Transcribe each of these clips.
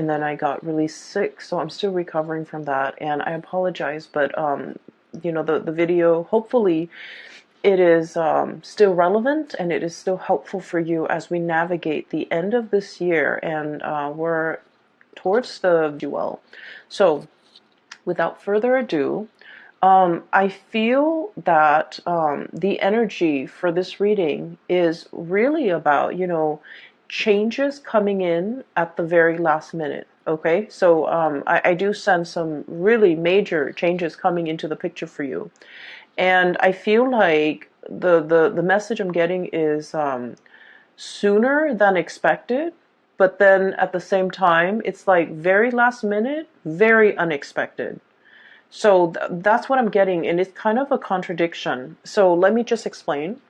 and then I got really sick, so I'm still recovering from that, and I apologize, but the video, hopefully it is still relevant and it is still helpful for you as we navigate the end of this year, and we're towards the duel. So without further ado, I feel that the energy for this reading is really about, changes coming in at the very last minute. Okay, so I do sense some really major changes coming into the picture for you. And I feel like the message I'm getting is sooner than expected, but then at the same time, it's like very last minute, very unexpected. So that's what I'm getting, and it's kind of a contradiction. So let me just explain.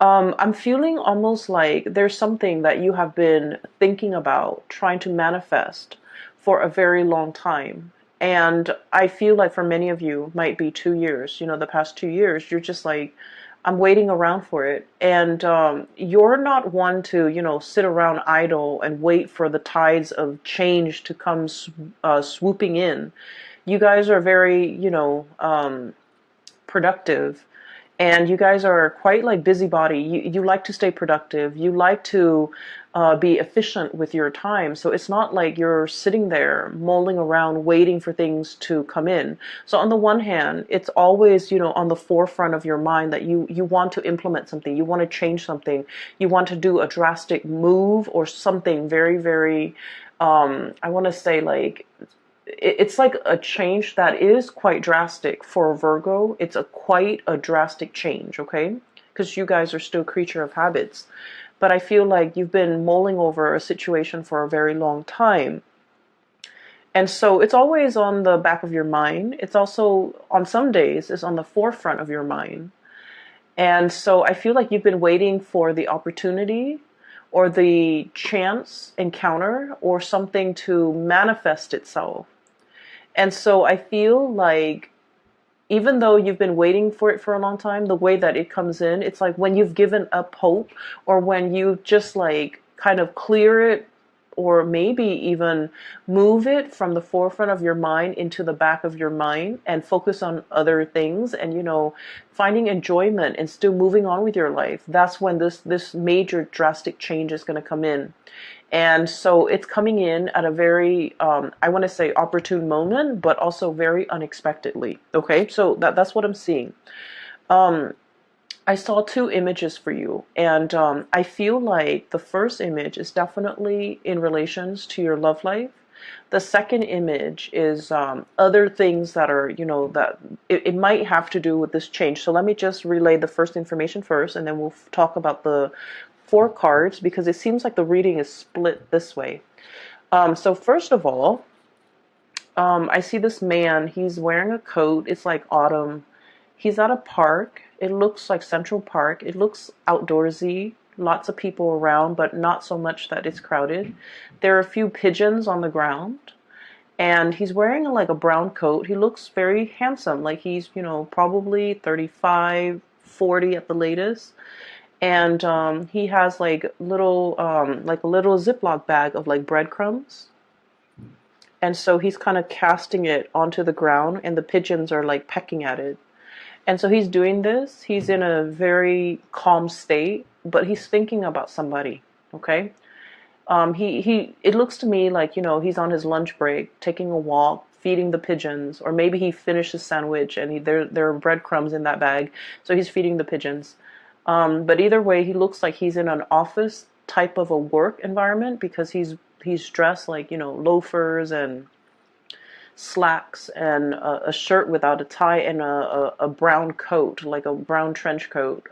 I'm feeling almost like there's something that you have been thinking about, trying to manifest for a very long time. And I feel like for many of you, might be 2 years, the past 2 years, you're just like, I'm waiting around for it. And you're not one to, sit around idle and wait for the tides of change to come swooping in. You guys are very, productive, and you guys are quite like busybody. You like to stay productive. You like to be efficient with your time. So it's not like you're sitting there mulling around waiting for things to come in. So on the one hand, it's always, on the forefront of your mind that you want to implement something. You want to change something. You want to do a drastic move or something very, very, I want to say like, it's like a change that is quite drastic for Virgo. It's quite a drastic change, okay? Because you guys are still a creature of habits. But I feel like you've been mulling over a situation for a very long time. And so it's always on the back of your mind. It's also, on some days, it's on the forefront of your mind. And so I feel like you've been waiting for the opportunity or the chance encounter or something to manifest itself. And so I feel like even though you've been waiting for it for a long time, the way that it comes in, it's like when you've given up hope, or when you just like kind of clear it, or maybe even move it from the forefront of your mind into the back of your mind and focus on other things, and finding enjoyment and still moving on with your life. That's when this major drastic change is going to come in. And so it's coming in at a very, I want to say opportune moment, but also very unexpectedly. Okay, so that's what I'm seeing. I saw two images for you, and I feel like the first image is definitely in relations to your love life. The second image is other things that are, that it might have to do with this change. So let me just relay the first information first, and then we'll talk about the four cards, because it seems like the reading is split this way. So first of all, I see this man. He's wearing a coat. It's like autumn. He's at a park. It looks like Central Park. It looks outdoorsy. Lots of people around, but not so much that it's crowded. There are a few pigeons on the ground. And he's wearing like a brown coat. He looks very handsome. Like he's, probably 35, 40 at the latest. And he has like little, like a little Ziploc bag of like breadcrumbs. And so he's kind of casting it onto the ground, and the pigeons are like pecking at it. And so he's doing this. He's in a very calm state, but he's thinking about somebody. Okay. It looks to me like, he's on his lunch break, taking a walk, feeding the pigeons, or maybe he finished his sandwich and there are breadcrumbs in that bag. So he's feeding the pigeons. But either way, he looks like he's in an office type of a work environment, because he's dressed like, loafers and slacks and a shirt without a tie, and a brown coat, like a brown trench coat.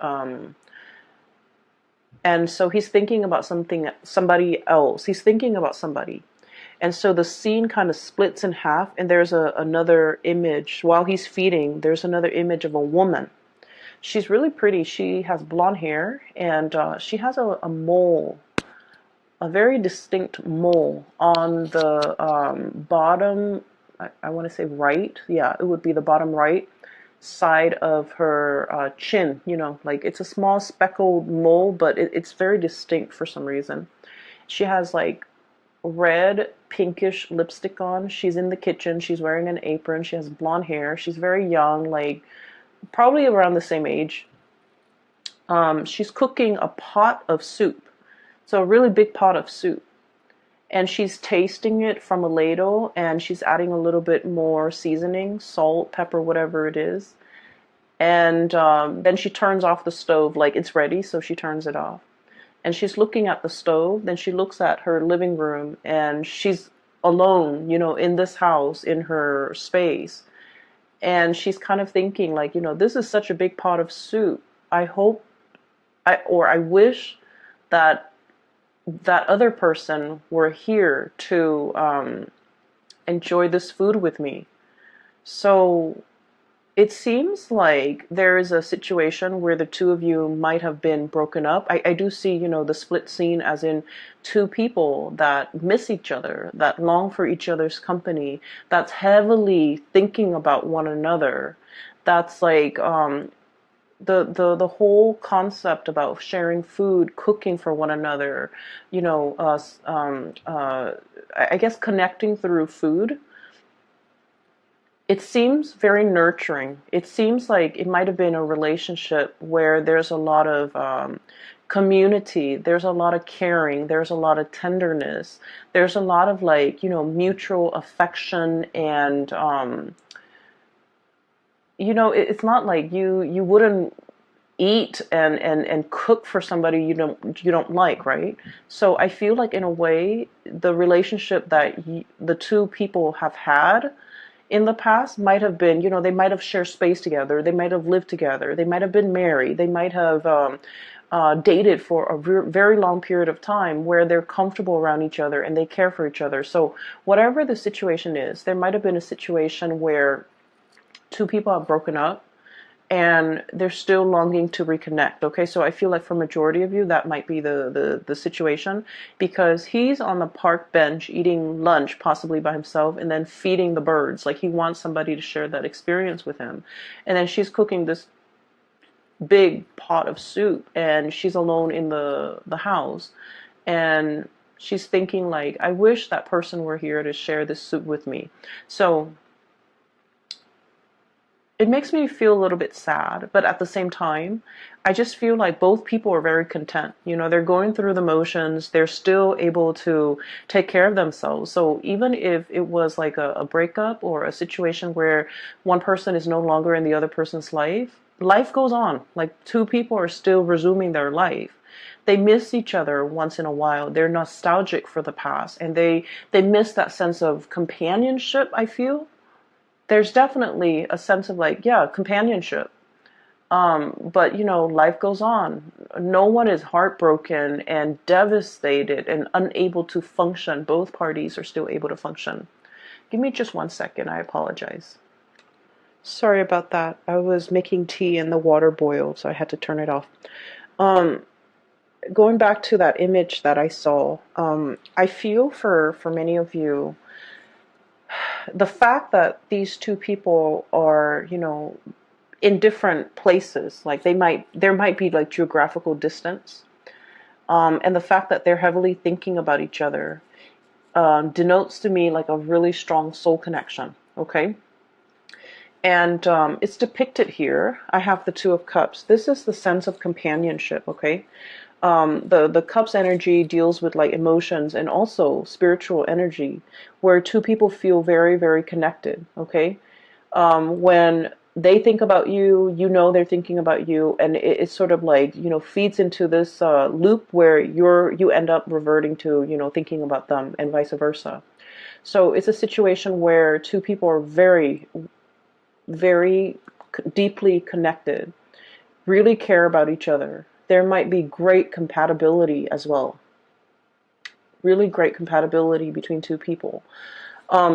And so he's thinking about somebody else. He's thinking about somebody. And so the scene kind of splits in half, and there's another image. While he's feeding, there's another image of a woman. She's really pretty. She has blonde hair, and she has a mole, a very distinct mole on the bottom, I want to say right. Yeah, it would be the bottom right side of her chin. Like it's a small speckled mole, but it's very distinct for some reason. She has like red pinkish lipstick on. She's in the kitchen. She's wearing an apron. She has blonde hair. She's very young, like probably around the same age. She's cooking a pot of soup. So a really big pot of soup. And she's tasting it from a ladle, and she's adding a little bit more seasoning, salt, pepper, whatever it is. And then she turns off the stove, like it's ready, so she turns it off. And she's looking at the stove. Then she looks at her living room, and she's alone, in this house, in her space. And she's kind of thinking, like, this is such a big pot of soup. I hope, I wish that that other person were here to enjoy this food with me. So it seems like there is a situation where the two of you might have been broken up. I do see, the split scene as in two people that miss each other, that long for each other's company, that's heavily thinking about one another. That's like the whole concept about sharing food, cooking for one another, I guess connecting through food. It seems very nurturing. It seems like it might have been a relationship where there's a lot of community, there's a lot of caring, there's a lot of tenderness, there's a lot of like, mutual affection and it's not like you wouldn't eat and cook for somebody you don't like, right? So I feel like in a way the relationship that the two people have had in the past might have been, they might have shared space together, they might have lived together, they might have been married, they might have dated for a very long period of time where they're comfortable around each other and they care for each other. So whatever the situation is, there might have been a situation where two people have broken up and they're still longing to reconnect. Okay, so I feel like for majority of you that might be the situation, because he's on the park bench eating lunch possibly by himself and then feeding the birds, like he wants somebody to share that experience with him. And then she's cooking this big pot of soup and she's alone in the house, and she's thinking like, I wish that person were here to share this soup with me. So it makes me feel a little bit sad, but at the same time, I just feel like both people are very content. They're going through the motions. They're still able to take care of themselves. So even if it was like a breakup or a situation where one person is no longer in the other person's life, life goes on. Like two people are still resuming their life. They miss each other once in a while. They're nostalgic for the past, and they miss that sense of companionship, I feel. There's definitely a sense of like, yeah, companionship. But life goes on. No one is heartbroken and devastated and unable to function. Both parties are still able to function. Give me just 1 second. I apologize. Sorry about that. I was making tea and the water boiled, so I had to turn it off. Going back to that image that I saw, I feel for many of you, the fact that these two people are, in different places, like there might be like geographical distance, and the fact that they're heavily thinking about each other denotes to me like a really strong soul connection. Okay, and it's depicted here. I have the Two of Cups. This is the sense of companionship. Okay. The cups energy deals with like emotions and also spiritual energy, where two people feel very, very connected. Okay. When they think about you, they're thinking about you, and it's sort of like, feeds into this loop where you end up reverting to, thinking about them and vice versa. So it's a situation where two people are very, very deeply connected, really care about each other. There might be great compatibility as well. Really great compatibility between two people.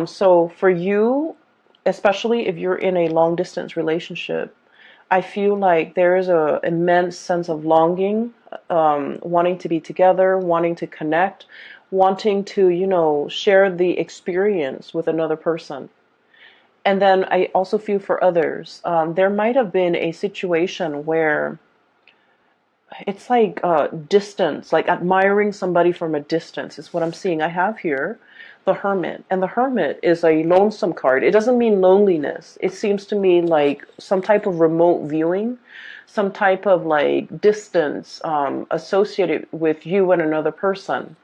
So for you, especially if you're in a long distance relationship, I feel like there is an immense sense of longing, wanting to be together, wanting to connect, wanting to, share the experience with another person. And then I also feel for others, there might have been a situation where it's like distance, like admiring somebody from a distance is what I'm seeing. I have here the Hermit, and the Hermit is a lonesome card. It doesn't mean loneliness. It seems to me like some type of remote viewing, some type of like distance associated with you and another person.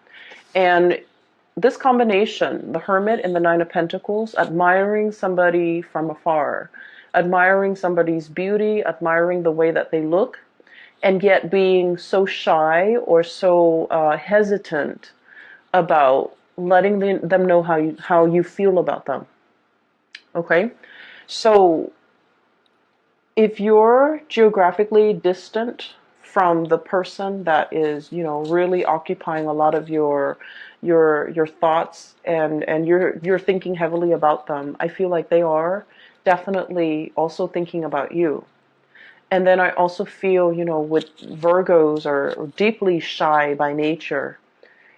And this combination, the Hermit and the Nine of Pentacles, admiring somebody from afar, admiring somebody's beauty, admiring the way that they look, and yet being so shy or so hesitant about letting them know how you feel about them. Okay, so if you're geographically distant from the person that is, really occupying a lot of your thoughts, and you're thinking heavily about them, I feel like they are definitely also thinking about you. And then I also feel, with Virgos are deeply shy by nature.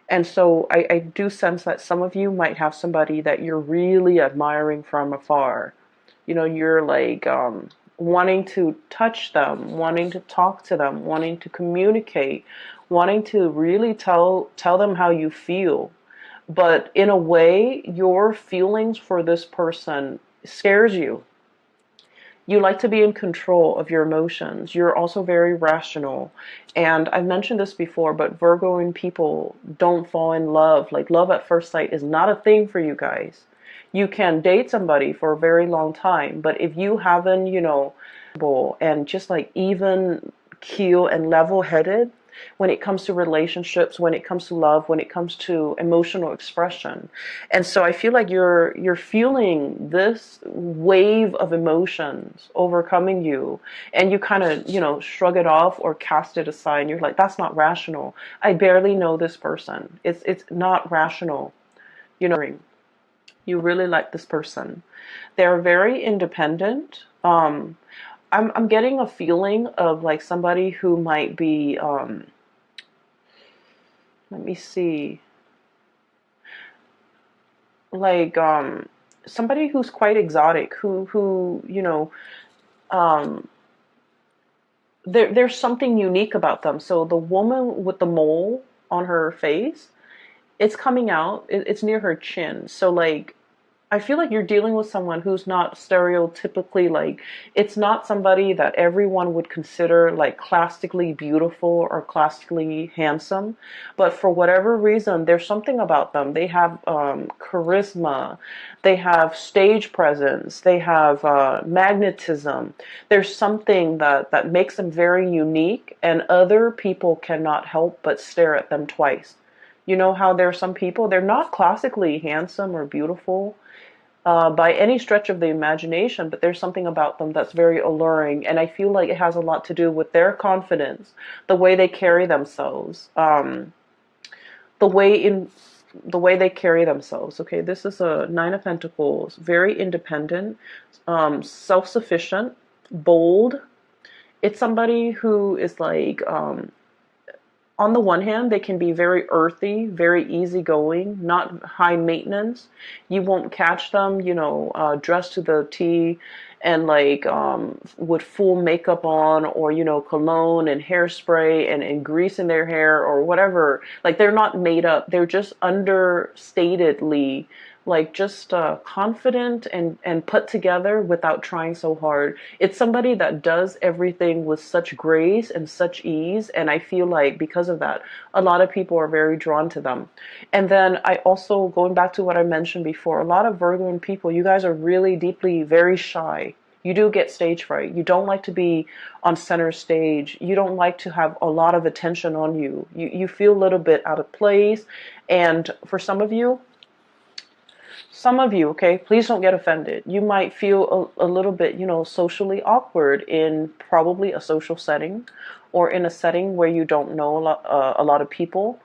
And so I do sense that some of you might have somebody that you're really admiring from afar. You're like wanting to touch them, wanting to talk to them, wanting to communicate, wanting to really tell them how you feel. But in a way, your feelings for this person scares you. You like to be in control of your emotions. You're also very rational. And I've mentioned this before, but Virgo people don't fall in love. Like, love at first sight is not a thing for you guys. You can date somebody for a very long time, but if you haven't, and just like even keel and level headed when it comes to relationships, when it comes to love, when it comes to emotional expression. And so I feel like you're feeling this wave of emotions overcoming you, and you kind of, shrug it off or cast it aside, and you're like, that's not rational. I barely know this person. It's not rational. You really like this person. They're very independent. I'm getting a feeling of like somebody who might be, let me see, like somebody who's quite exotic, who um, there's something unique about them. So the woman with the mole on her face, it's coming out. It's near her chin. So like, I feel like you're dealing with someone who's not stereotypically like, it's not somebody that everyone would consider like classically beautiful or classically handsome. But for whatever reason, there's something about them. They have charisma, they have stage presence, they have magnetism. There's something that makes them very unique, and other people cannot help but stare at them twice. You know how there are some people, they're not classically handsome or beautiful by any stretch of the imagination, but there's something about them that's very alluring, and I feel like it has a lot to do with their confidence, the way they carry themselves, the way in the way they carry themselves. Okay, this is a Nine of Pentacles, very independent, self-sufficient, bold. It's somebody who is like, on the one hand, they can be very earthy, very easygoing, not high maintenance. You won't catch them, dressed to the T and like with full makeup on, or cologne and hairspray and grease in their hair or whatever. Like, they're not made up. They're just understatedly like just confident and put together without trying so hard. It's somebody that does everything with such grace and such ease, and I feel like because of that, a lot of people are very drawn to them. And then I also, going back to what I mentioned before, a lot of Virgo people, you guys are really deeply very shy. You do get stage fright. You don't like to be on center stage. You don't like to have a lot of attention on you. You feel a little bit out of place. And for some of you, okay, please don't get offended. You might feel a little bit, socially awkward in probably a social setting, or in a setting where you don't know a lot of people.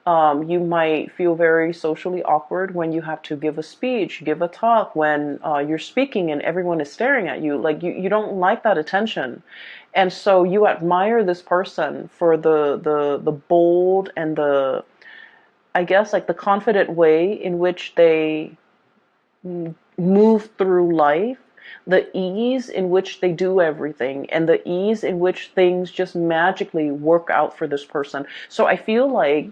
You might feel very socially awkward when you have to give a speech, give a talk, when you're speaking and everyone is staring at you. Like, you don't like that attention. And so you admire this person for the bold and the, I guess, like the confident way in which they move through life, The ease in which they do everything, and the ease in which things just magically work out for this person. So I feel like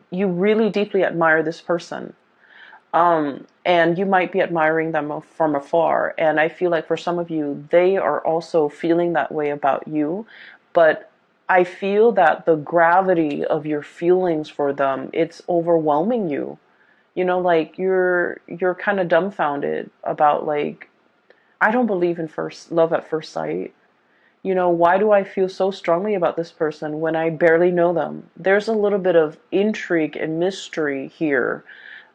you really deeply admire this person. And you might be admiring them from afar. And I feel like for some of you, they are also feeling that way about you. But I feel that the gravity of your feelings for them, it's overwhelming you. You know, like you're kind of dumbfounded about, like, I don't believe in first love at first sight. You know, why do I feel so strongly about this person when I barely know them? There's a little bit of intrigue and mystery here.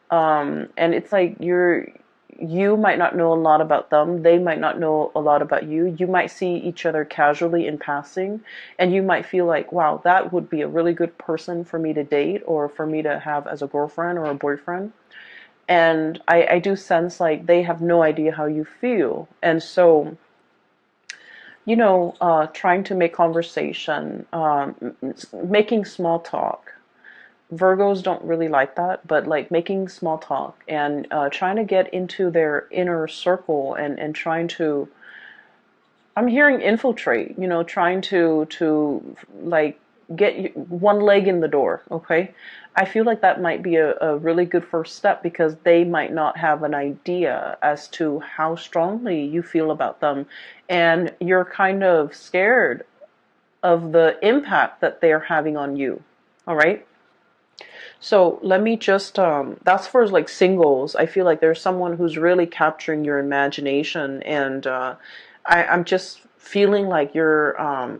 And it's like you might not know a lot about them. They might not know a lot about you. You might see each other casually in passing, and you might feel like, wow, that would be a really good person for me to date or for me to have as a girlfriend or a boyfriend. And I do sense like they have no idea how you feel. And so, trying to make conversation, making small talk. Virgos don't really like that, but like making small talk and trying to get into their inner circle and trying to, I'm hearing infiltrate, trying to like get one leg in the door, okay? I feel like that might be a really good first step, because they might not have an idea as to how strongly you feel about them, and you're kind of scared of the impact that they're having on you, all right? So let me just, that's for like singles. I feel like there's someone who's really capturing your imagination, and I'm just feeling like you're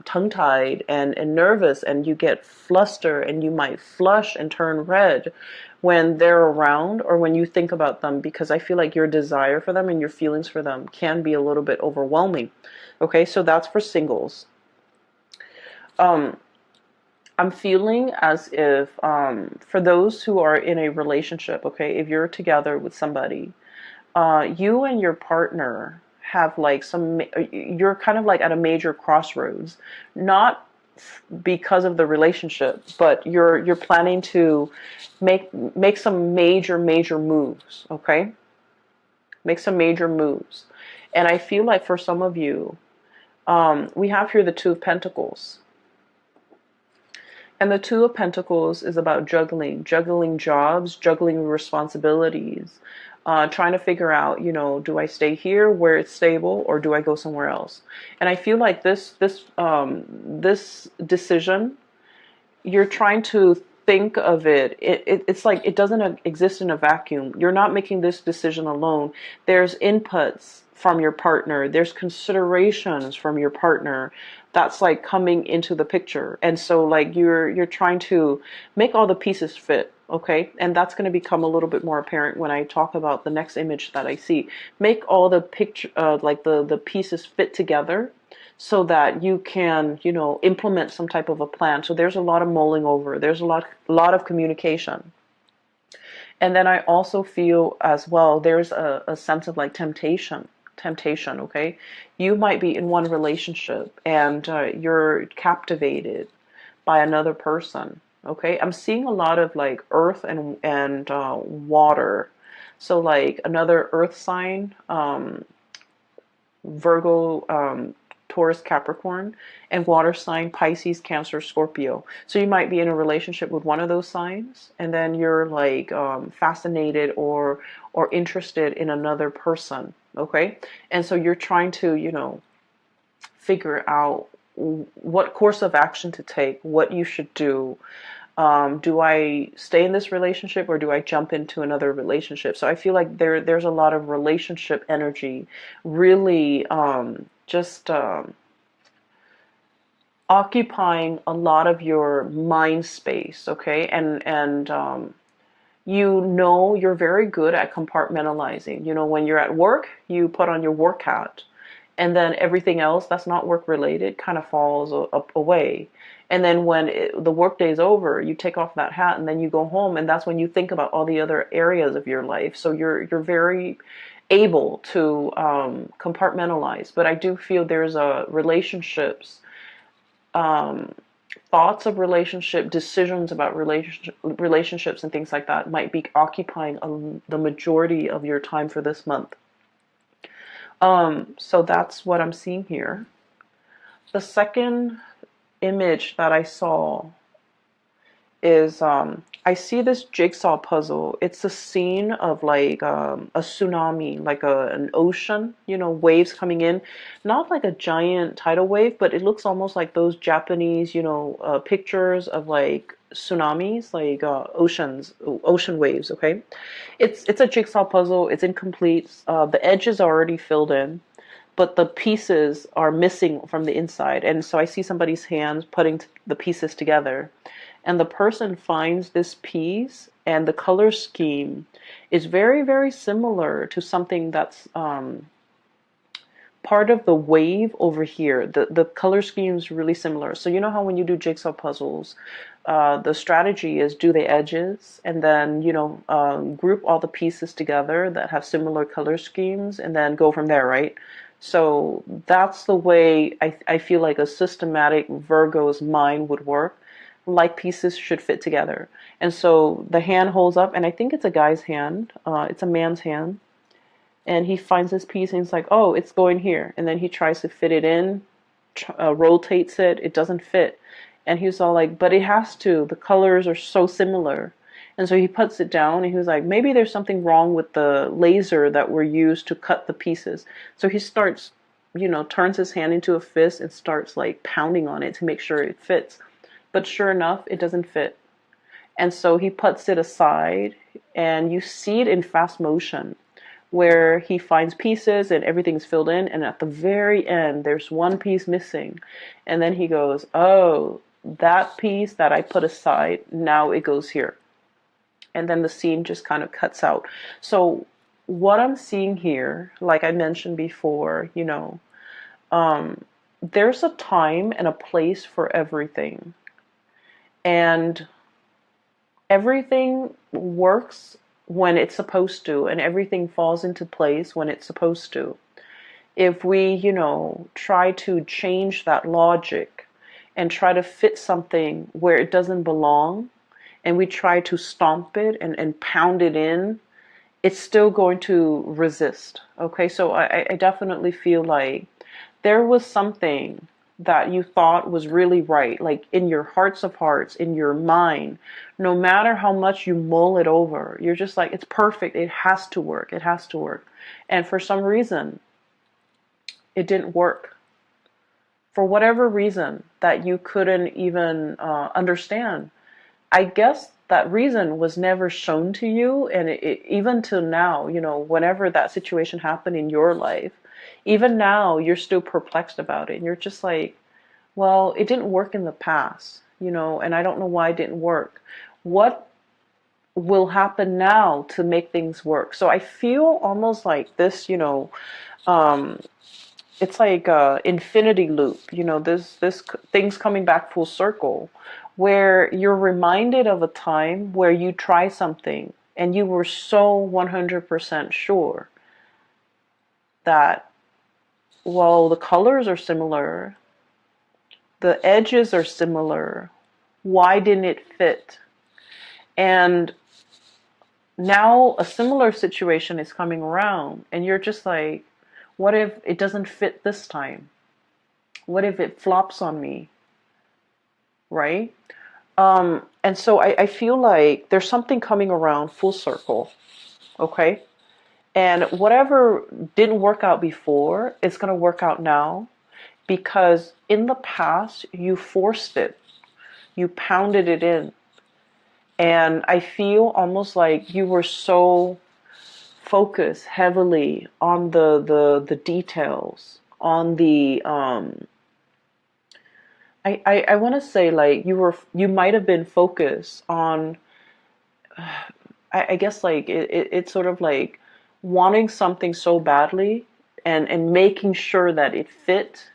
tongue-tied and nervous, and you get flustered, and you might flush and turn red when they're around or when you think about them, because I feel like your desire for them and your feelings for them can be a little bit overwhelming. Okay, so that's for singles. Um, I'm feeling as if, for those who are in a relationship, okay, if you're together with somebody, you and your partner have like you're kind of like at a major crossroads, not because of the relationship, but you're planning to make some major moves, okay? Make some major moves. And I feel like for some of you, we have here the Two of Pentacles. And the Two of Pentacles is about juggling jobs, juggling responsibilities, trying to figure out, do I stay here where it's stable, or do I go somewhere else? And I feel like this decision, you're trying to think of it's like it doesn't exist in a vacuum. You're not making this decision alone. There's inputs from your partner. There's considerations from your partner that's like coming into the picture. And so like you're trying to make all the pieces fit, okay? And that's going to become a little bit more apparent when I talk about the next image that I see. Make all the picture like the pieces fit together, so that you can, implement some type of a plan. So there's a lot of mulling over. There's a lot of communication. And then I also feel as well, there's a sense of like temptation, okay? You might be in one relationship and you're captivated by another person, okay? I'm seeing a lot of like earth and water. So like another earth sign, Virgo, Taurus, Capricorn, and water sign, Pisces, Cancer, Scorpio. So you might be in a relationship with one of those signs, and then you're like fascinated or interested in another person, okay? And so you're trying to, figure out what course of action to take, what you should do. Do I stay in this relationship, or do I jump into another relationship? So I feel like there's a lot of relationship energy, really just occupying a lot of your mind space, okay? And you're very good at compartmentalizing. When you're at work, you put on your work hat, and then everything else that's not work related kind of falls away. And then when the work day is over, you take off that hat, and then you go home, and that's when you think about all the other areas of your life. So you're very able to compartmentalize. But I do feel there's relationships, thoughts of relationship, decisions about relationships and things like that might be occupying the majority of your time for this month. So that's what I'm seeing here. The second image that I saw is I see this jigsaw puzzle. It's a scene of like a tsunami, like an ocean, you know, waves coming in. Not like a giant tidal wave, but it looks almost like those Japanese, you know, pictures of like tsunamis, like ocean waves, okay? It's a jigsaw puzzle. It's incomplete. The edges are already filled in, but the pieces are missing from the inside. And so I see somebody's hands putting the pieces together. And the person finds this piece, and the color scheme is very, very similar to something that's part of the wave over here. The color scheme is really similar. So you know how when you do jigsaw puzzles, the strategy is do the edges and then, you know, group all the pieces together that have similar color schemes and then go from there, right? So that's the way I feel like a systematic Virgo's mind would work. Like pieces should fit together. And so the hand holds up, and I think it's a guy's hand. It's a man's hand. And he finds this piece and he's like, oh, it's going here. And then he tries to fit it in, rotates it. It doesn't fit. And he's all like, but it has to. The colors are so similar. And so he puts it down and he was like, maybe there's something wrong with the laser that were used to cut the pieces. So he starts, you know, turns his hand into a fist and starts like pounding on it to make sure it fits. But sure enough, it doesn't fit. And so he puts it aside, and you see it in fast motion where he finds pieces and everything's filled in, and at the very end there's one piece missing. And then he goes, oh, that piece that I put aside, now it goes here. And then the scene just kind of cuts out. So what I'm seeing here, like I mentioned before, you know, there's a time and a place for everything. And everything works when it's supposed to, and everything falls into place when it's supposed to. If we, you know, try to change that logic and try to fit something where it doesn't belong, and we try to stomp it and pound it in, it's still going to resist. Okay, so I definitely feel like there was something that you thought was really right, like in your hearts of hearts, in your mind, no matter how much you mull it over, you're just like, it's perfect, it has to work, it has to work. And for some reason, it didn't work. For whatever reason that you couldn't even understand. I guess that reason was never shown to you, and even till now, you know, whenever that situation happened in your life, even now, you're still perplexed about it. And you're just like, well, it didn't work in the past, you know, and I don't know why it didn't work. What will happen now to make things work? So I feel almost like this, you know, it's like a infinity loop, you know, this things coming back full circle, where you're reminded of a time where you try something and you were so 100% sure that, well, the colors are similar, the edges are similar, why didn't it fit? And now a similar situation is coming around, and you're just like, what if it doesn't fit this time? What if it flops on me? Right? And so I feel like there's something coming around full circle. Okay? And whatever didn't work out before, it's going to work out now, because in the past, you forced it. You pounded it in. And I feel almost like you were so focused heavily on the details, on the I want to say like you might have been focused on I guess like it's sort of like wanting something so badly and making sure that it fit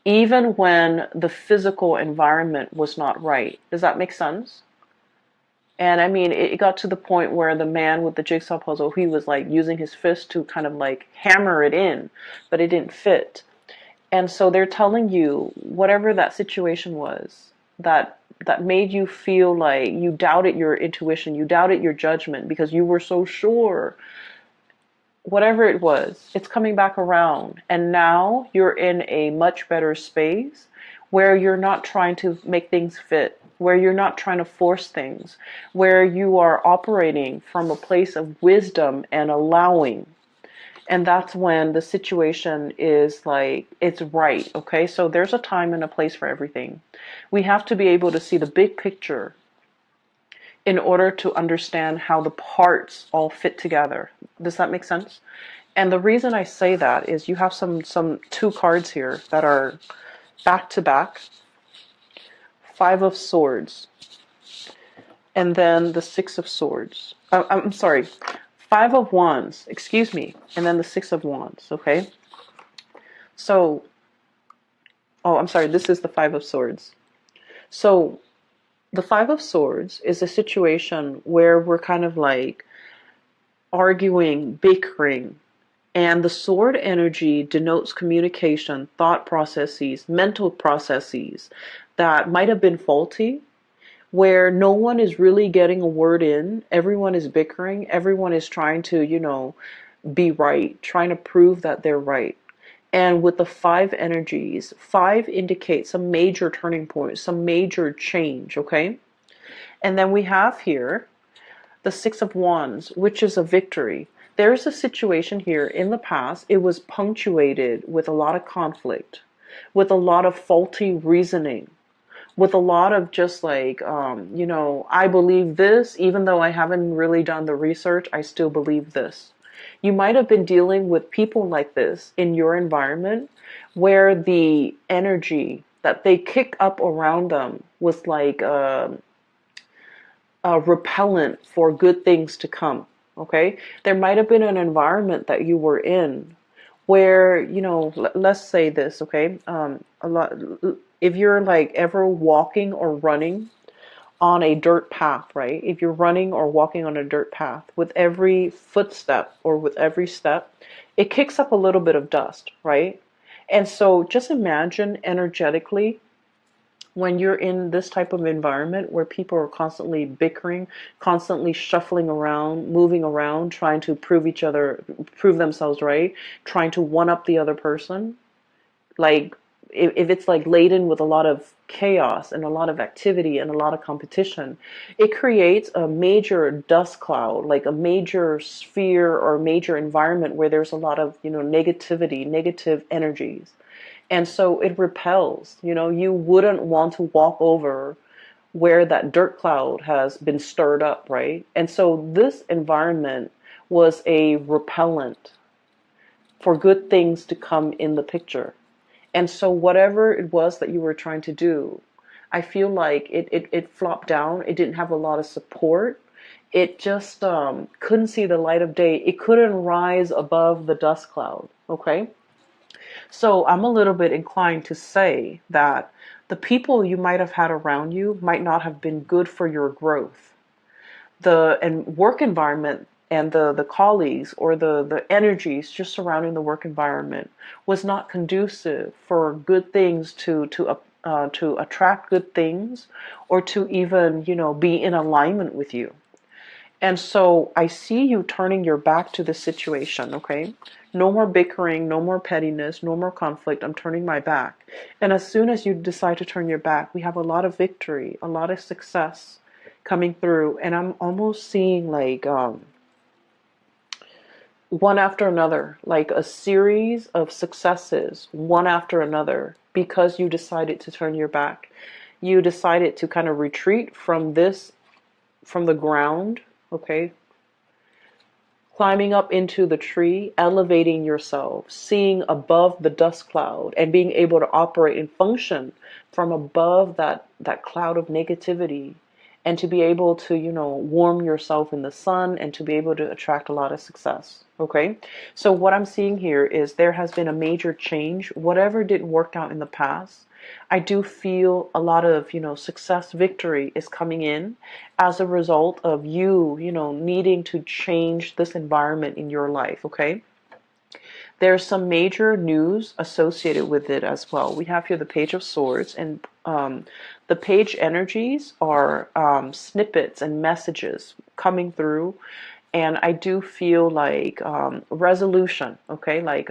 even when the physical environment was not right. Does that make sense? And I mean, it got to the point where the man with the jigsaw puzzle, he was like using his fist to kind of like hammer it in, but it didn't fit. And so they're telling you whatever that situation was that made you feel like you doubted your intuition, you doubted your judgment because you were so sure. whatever it was, it's coming back around. And now you're in a much better space where you're not trying to make things fit, where you're not trying to force things, where you are operating from a place of wisdom and allowing. And that's when the situation is like, it's right. Okay. So there's a time and a place for everything. We have to be able to see the big picture in order to understand how the parts all fit together. Does that make sense? And the reason I say that is you have some two cards here that are back to back. Five of Swords. And then the Six of Swords. I'm sorry. Five of Wands. Excuse me. And then the Six of Wands. Okay. So, oh, I'm sorry. This is the Five of Swords. So the Five of Swords is a situation where we're kind of like arguing, bickering, and the sword energy denotes communication, thought processes, mental processes that might have been faulty, where no one is really getting a word in. Everyone is bickering. Everyone is trying to, be right, trying to prove that they're right. And with the five energies, five indicates some major turning point, some major change, okay? And then we have here the Six of Wands, which is a victory. There's a situation here in the past, it was punctuated with a lot of conflict, with a lot of faulty reasoning, with a lot of just like, I believe this, even though I haven't really done the research, I still believe this. You might have been dealing with people like this in your environment where the energy that they kick up around them was like a repellent for good things to come. Okay, there might have been an environment that you were in where, let's say this, okay, a lot, if you're like ever walking or running on a dirt path, right? If you're running or walking on a dirt path, with every footstep or with every step, it kicks up a little bit of dust, right? And so just imagine energetically when you're in this type of environment where people are constantly bickering, constantly shuffling around, moving around, trying to prove themselves right, trying to one up the other person, like if it's like laden with a lot of chaos and a lot of activity and a lot of competition, it creates a major dust cloud, like a major sphere or major environment where there's a lot of, negativity, negative energies. And so it repels, you wouldn't want to walk over where that dirt cloud has been stirred up, right? And so this environment was a repellent for good things to come in the picture. And so whatever it was that you were trying to do, I feel like it flopped down. It didn't have a lot of support. It just couldn't see the light of day. It couldn't rise above the dust cloud, okay? So I'm a little bit inclined to say that the people you might have had around you might not have been good for your growth. The work environment and the colleagues or the energies just surrounding the work environment was not conducive for good things to attract good things or to even, be in alignment with you. And so I see you turning your back to the situation, okay? No more bickering, no more pettiness, no more conflict. I'm turning my back. And as soon as you decide to turn your back, we have a lot of victory, a lot of success coming through. And I'm almost seeing like one after another, like a series of successes, one after another, because you decided to turn your back. You decided to kind of retreat from the ground, okay? Climbing up into the tree, elevating yourself, seeing above the dust cloud, and being able to operate and function from above that cloud of negativity, and to be able to, warm yourself in the sun and to be able to attract a lot of success. Okay? So what I'm seeing here is there has been a major change. Whatever didn't work out in the past, I do feel a lot of, success, victory is coming in as a result of you, needing to change this environment in your life, okay? There's some major news associated with it as well. We have here the Page of Swords, and the page energies are snippets and messages coming through, And I do feel like resolution, okay, like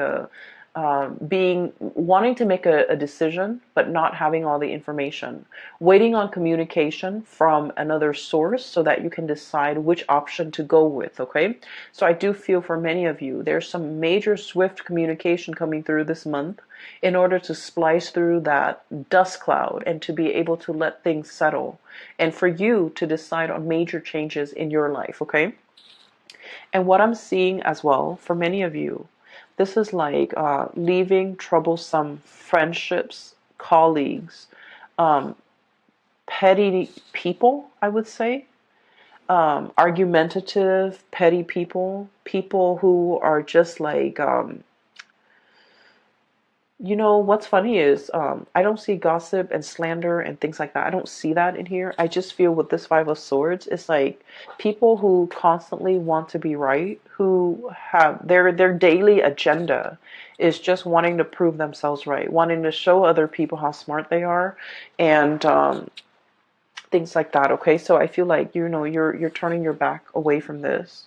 being wanting to make a decision but not having all the information, waiting on communication from another source so that you can decide which option to go with. Okay, so I do feel for many of you there's some major swift communication coming through this month in order to splice through that dust cloud and to be able to let things settle and for you to decide on major changes in your life. Okay, and what I'm seeing as well for many of you, this is like leaving troublesome friendships, colleagues, um, petty people, I would say, argumentative, petty people, people who are just like, you know, what's funny is I don't see gossip and slander and things like that. I don't see that in here. I just feel with this Five of Swords, it's like people who constantly want to be right, who have their daily agenda is just wanting to prove themselves right, wanting to show other people how smart they are, and things like that. Okay, so I feel like you know you're turning your back away from this,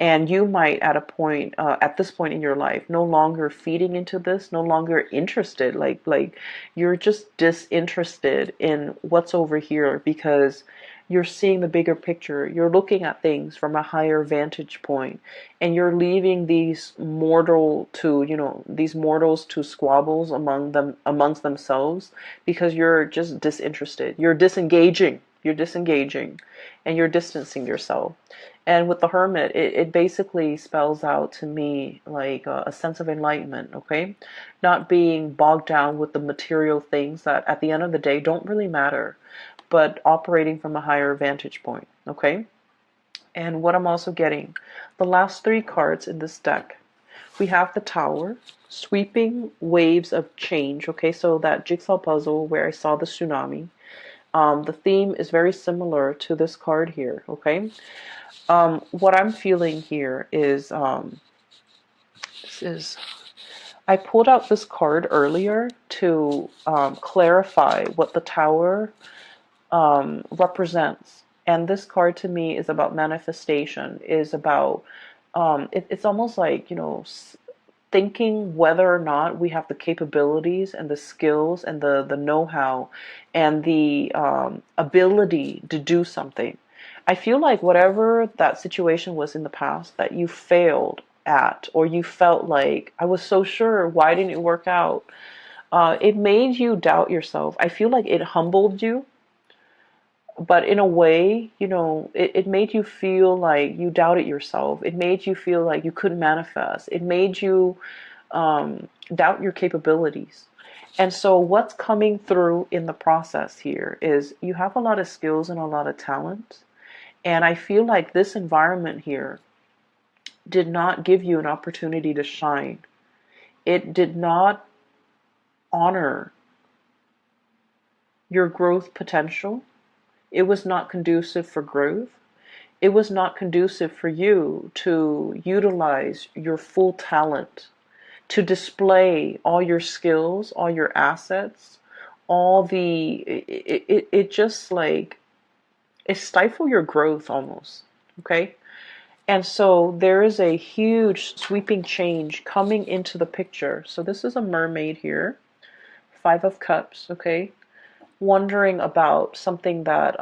and you might at this point in your life no longer feeding into this, no longer interested, like you're just disinterested in what's over here because you're seeing the bigger picture, you're looking at things from a higher vantage point, and you're leaving these mortals to squabbles amongst themselves because you're just disinterested, you're disengaging and you're distancing yourself. And with the Hermit, it basically spells out to me like a sense of enlightenment, okay? Not being bogged down with the material things that at the end of the day don't really matter, but operating from a higher vantage point, okay? And what I'm also getting, the last three cards in this deck, we have the Tower, sweeping waves of change, okay? So that jigsaw puzzle where I saw the tsunami, the theme is very similar to this card here, okay? What I'm feeling here is this is I pulled out this card earlier to clarify what the Tower represents, and this card to me is about manifestation. Is about it's almost like thinking whether or not we have the capabilities and the skills and the know-how and the ability to do something. I feel like whatever that situation was in the past that you failed at, or you felt like, I was so sure, why didn't it work out? It made you doubt yourself. I feel like it humbled you, but in a way, it made you feel like you doubted yourself. It made you feel like you couldn't manifest. It made you doubt your capabilities. And so what's coming through in the process here is you have a lot of skills and a lot of talent. And I feel like this environment here did not give you an opportunity to shine. It did not honor your growth potential. It was not conducive for growth. It was not conducive for you to utilize your full talent, to display all your skills, all your assets, all the, it just like, it stifled your growth almost, okay? And so there is a huge sweeping change coming into the picture. So this is a mermaid here, Five of Cups, okay? Wondering about something that,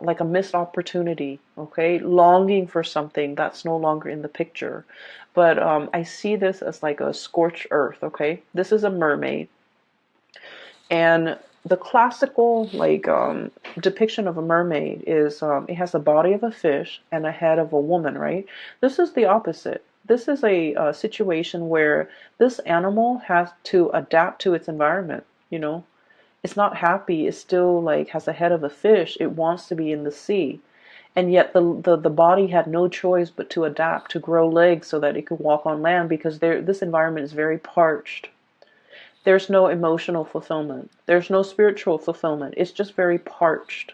like a missed opportunity, okay? Longing for something that's no longer in the picture. But I see this as like a scorched earth, okay? This is a mermaid. And the classical depiction of a mermaid is it has the body of a fish and a head of a woman, right? This is the opposite. This is a situation where this animal has to adapt to its environment, It's not happy. It still like has a head of a fish. It wants to be in the sea. And yet the body had no choice but to adapt, to grow legs so that it could walk on land because this environment is very parched. There's no emotional fulfillment. There's no spiritual fulfillment. It's just very parched.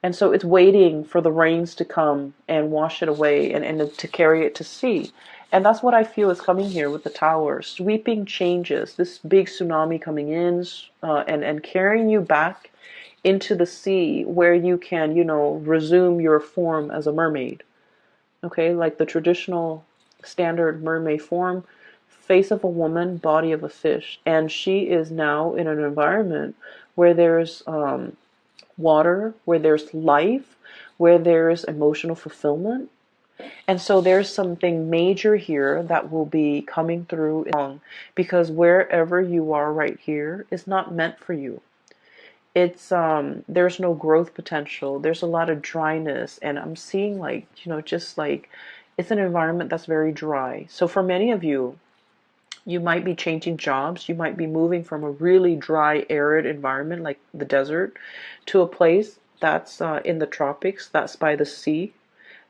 And so it's waiting for the rains to come and wash it away and to carry it to sea. And that's what I feel is coming here with the Tower. Sweeping changes, this big tsunami coming in and carrying you back into the sea where you can, resume your form as a mermaid. Okay, like the traditional standard mermaid form, face of a woman, body of a fish. And she is now in an environment where there's water, where there's life, where there's emotional fulfillment. And so there's something major here that will be coming through because wherever you are right here is not meant for you. It's there's no growth potential. There's a lot of dryness, and I'm seeing, like, just like it's an environment that's very dry. So for many of you, you might be changing jobs. You might be moving from a really dry, arid environment like the desert to a place that's in the tropics, that's by the sea,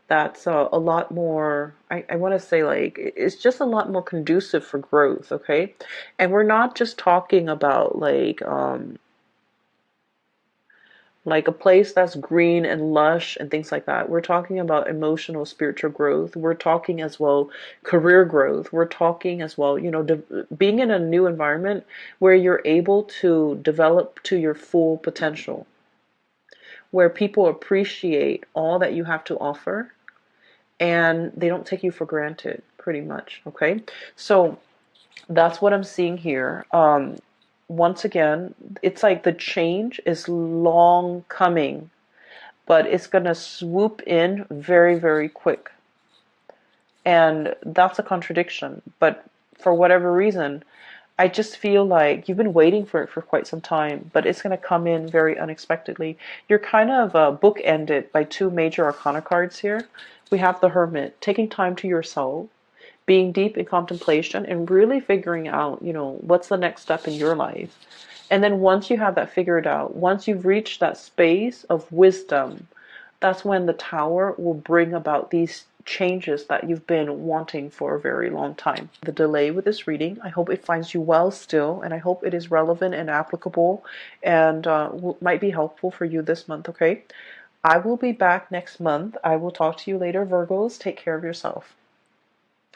that's a lot more, I want to say, like, it's just a lot more conducive for growth, okay? And we're not just talking about like a place that's green and lush and things like that. We're talking about emotional, spiritual growth. We're talking as well career growth. We're talking as well, being in a new environment where you're able to develop to your full potential, where people appreciate all that you have to offer and they don't take you for granted, pretty much, okay? So that's what I'm seeing here. Once again, it's like the change is long coming, but it's going to swoop in very, very quick. And that's a contradiction. But for whatever reason, I just feel like you've been waiting for it for quite some time, but it's going to come in very unexpectedly. You're kind of bookended by two major arcana cards here. We have the Hermit, taking time to yourself, being deep in contemplation, and really figuring out, what's the next step in your life. And then once you have that figured out, once you've reached that space of wisdom, that's when the Tower will bring about these changes that you've been wanting for a very long time. The delay with this reading, I hope it finds you well still, and I hope it is relevant and applicable and might be helpful for you this month, okay? I will be back next month. I will talk to you later, Virgos. Take care of yourself.